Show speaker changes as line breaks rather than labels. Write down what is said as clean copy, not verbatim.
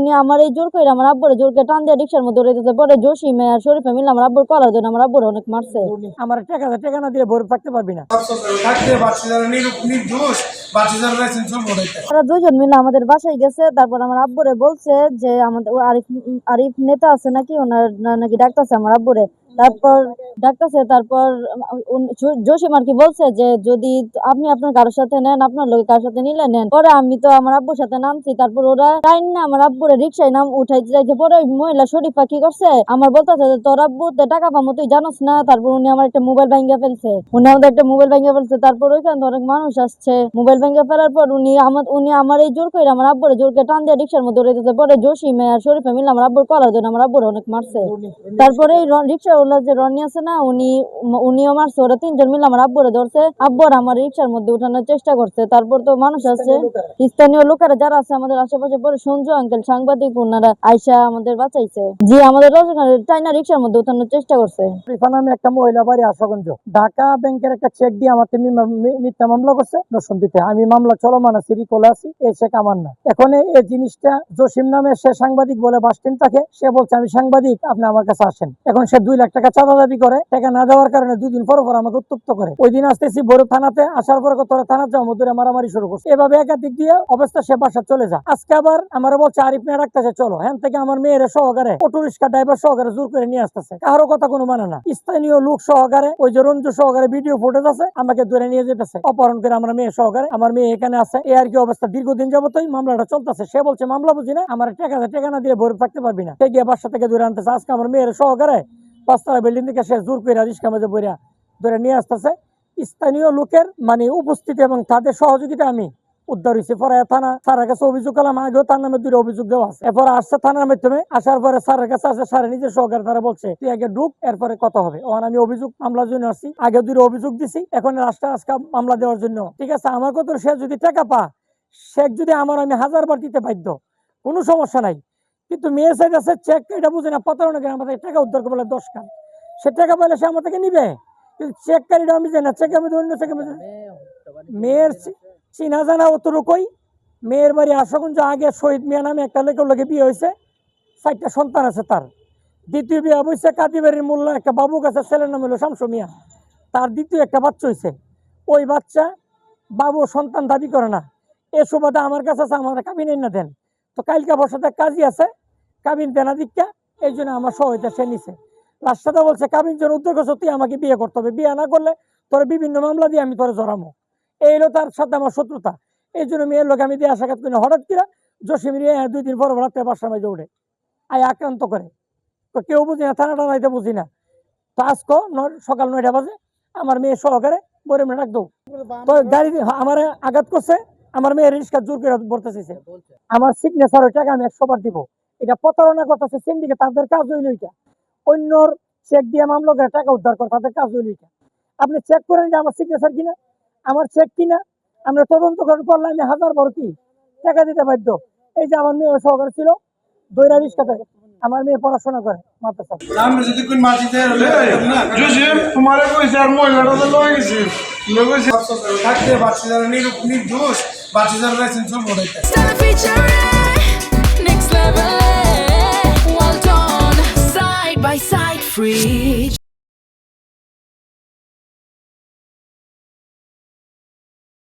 উনি আমার এই জোর করে আমার আব্বুরে জোর করে টান দিয়ে রিক্সার মধ্যে উঠাইতেছে। পরে জসিমে আর শরীফে মিলে আমার আব্বুর কলার জন্য আমার আব্বুর অনেক মারছে।
আমার টাকা না দিয়ে ভরে থাকতে পারবি না।
তারা দুজন মিলে আমাদের বাসায় গেছে। তারপর আমার আব্বুরে বলছে যে আমাদের আরিফ নেতা আছে নাকি, ওনার নাকি ডাকতেছে আমার আব্বুরে। তারপর ডাকতেছে, তারপর জসিম আর কি বলছে যে যদি আপনি আপনার কারোর সাথে নেন, আপনার লোক কারোর সাথে নিলে নেন। পরে আমি তো আমার আব্বুর সাথে নামছি। তারপর ওরা টাইম না আমার আব্বুরে রিক্সায় নাম উঠাইতে যাইছে। পরে ওই মহিলা শরীফা কি করছে, আমার বলতেছে যে তোর আব্বু টাকা পাবো তুই জানোস না। তারপর উনি আমার একটা মোবাইল ভাঙিয়ে ফেলছে, তারপর ওইখানে অনেক মানুষ আসছে। মোবাইল ভেঙে ফেলার পর উনি আমার এই জোর করে আমার আব্বুরে জোর করে টান দিয়ে রিক্সার মধ্যে উঠাইতেছে। পরে জসিমে আর শরীফে মিলে আমার আব্বুর কলার জন্য আমার আব্বুর অনেক মারছে। তারপরে এই রিক্সাওয়ালা যে রনি আছে না, উনিও মারছে। ওরা তিনজন মিলে আমার আব্বুরে ধরছে। আব্বুর আমার রিক্সার মধ্যে উঠানোর চেষ্টা করছে। তারপর তো মানুষ আছে, স্থানীয় লোকেরা যারা আছে আমাদের আশেপাশে। পরে সঞ্জু আঙ্কেল সাংবাদিক, ওনারা আইসা আমাদের বাঁচাইছে। জি আমাদের চাইনা রিক্সার মধ্যে উঠানোর চেষ্টা করছে।
নামে একটা মহিলা বাড়ি আশাগঞ্জ, ঢাকা ব্যাংকের একটা চেক দিয়ে আমাকে মিথ্যা মামলা করছে নরসিংদীতে। আমি মামলা চলমান আছি, রিকলে আছি, এই চেক আমার না। এখন এই জিনিসটা জসিম নামে সে সাংবাদিক বলে বাস স্ট্যান্ড থাকে, সে বলছে আমি সাংবাদিক, আপনি আমার কাছে আসেন। এখন সে 2 লাখ টাকা চাঁদা দাবি করে, টাকা না দেওয়ার কারণে 2 দিন পর আমাকে উত্তপ্ত করে। ওই দিন আসতেছি বড় থানাতে, আসার পরে তোরা থানাতে যাও, মধ্যে মারামারি শুরু করছে। এভাবে একাধিক দিয়ে অবস্থা সে বাসা চলে যায়। আজকে আবার আমার বলছে আরিফ মেয়ে রাখতেছে, চলো হ্যান থেকে আমার মেয়ের সহকারে অটো রিক্সা ড্রাইভার সহকারে জোর করে নিয়ে আসতেছে। কারো কথা কোনো মানে না, স্থানীয় লোক সহকারে, ওই যে রঞ্জু সহকারে ভিডিও ফুটেজ আছে, আমাকে ধরে নিয়ে যেতেছে অপহরণ করে। আমার মেয়ে সহকারে, আমার মেয়ে এখানে আছে, এই আর কি অবস্থা। দীর্ঘদিন যাবতই মামলাটা চলতেছে। সে বলছে মামলা বুঝি না, আমার টাকা না দিয়ে ভরে থাকতে পারবি না। সে গিয়ে বাসা থেকে ধরে আনতেছে। আজকে আমার মেয়ের সহকারে 5 তলা বিল্ডিং থেকে সে জোর করে রিক্সা মাঝে বইরা ধরে নিয়ে আসতেছে। স্থানীয় লোকের মানে উপস্থিতি এবং তাদের সহযোগিতা আমি উদ্ধার হয়েছে। পরে থানা স্যারের কাছে অভিযোগ করলাম, আগেও তার নামে 2টা অভিযোগ দেওয়া আছে। এরপরে আসছে থানার মাধ্যমে, আসার পরে স্যারের কাছে আসে, স্যারের নিজের সহকারে তারা বলছে তুই আগে ঢুক, এরপরে কথা হবে। আমি অভিযোগ মামলার জন্য আসছি, আগে 2টা অভিযোগ দিছি, এখন রাষ্ট্র আজকে মামলা দেওয়ার জন্য। ঠিক আছে, আমার কত সে যদি টাকা পা, সে যদি আমার আমি 1000 বার দিতে বাধ্য, কোনো সমস্যা নাই। কিন্তু মেয়ে সাইড আছে চেক, এটা বুঝে না, প্রতারণা করে আমাদের টাকা উদ্ধার করবে 10 খান। সে টাকা পাইলে সে আমার থেকে নিবে, কিন্তু চেক কারিটা আমি জানি না। চেকের মধ্যে অন্য চেকের মধ্যে মেয়ের চিনা জানা অতটুকুই। মেয়ের বাড়ি আশাগঞ্জ। আগে শহীদ মিয়া নামে একটা লোকের লোকে বিয়ে হয়েছে, 4টা সন্তান আছে তার। দ্বিতীয় বিয়ে হয়েছে কাদিবাড়ির মোল্লা একটা বাবু গাছের ছেলের নাম হলো শামসু মিয়া, তার দ্বিতীয় একটা বাচ্চা হয়েছে। ওই বাচ্চা বাবু সন্তান দাবি করে না, এ সুবাদে আমার কাছে আছে, আমার কাবিন না দেন। তো কালকে বসাতে কাজই আছে, কাবিন দেনা দীক্ষা, এই জন্য আমার সহায়তা সে নিছে। লাস্টটা বলছে কাবিন জন উদ্যোগ করছো, তুই আমাকে বিয়ে করতে হবে, বিয়ে না করলে তোর বিভিন্ন মামলা দিয়ে আমি তোর জড়ামো। এই হলো তার সাথে আমার শত্রুতা। এই জন্য মেয়ের লোক আমি দিয়ে সাক্ষাৎ করি। হঠাৎ করে জসিমের 2 দিন পর রাত্রে বাসার মাঝে উঠে আক্রান্ত করে। তো কেউ বুঝি না, থানা টানাইতে বুঝি না। তো আজকে সকাল 9টা বাজে আমার মেয়ে সহকারে বরে মেয়ে ডাক দৌ, তো গাড়ি আমার আঘাত করছে। আমার মেয়ের রিক্সা জোর করে ভরতে চাইছে। আমার সিগনেচার ওই টাকা আমি 100 বার দিব। এটা প্রতারণা করতেছে সিন্ডিকেট, তাদের কাজ হইল এটা। অন্যর চেক দিয়ে মামলা করে টাকা উদ্ধার করে, তাদের কাজ হইল এটা। আপনি চেক করেন যে আমার সিগনেচার কিনা, আমার চেক কিনা, আমরা তদন্ত করলে আমি 1000 বার কি টাকা দিতে বাধ্য। এই যে আমার মেয়ে সহকারে ছিল, দৈরা রিক্সাতে, আমার মেয়ে পড়াশোনা করে মাদ্রাসা।
Next level, well done, side by side, free.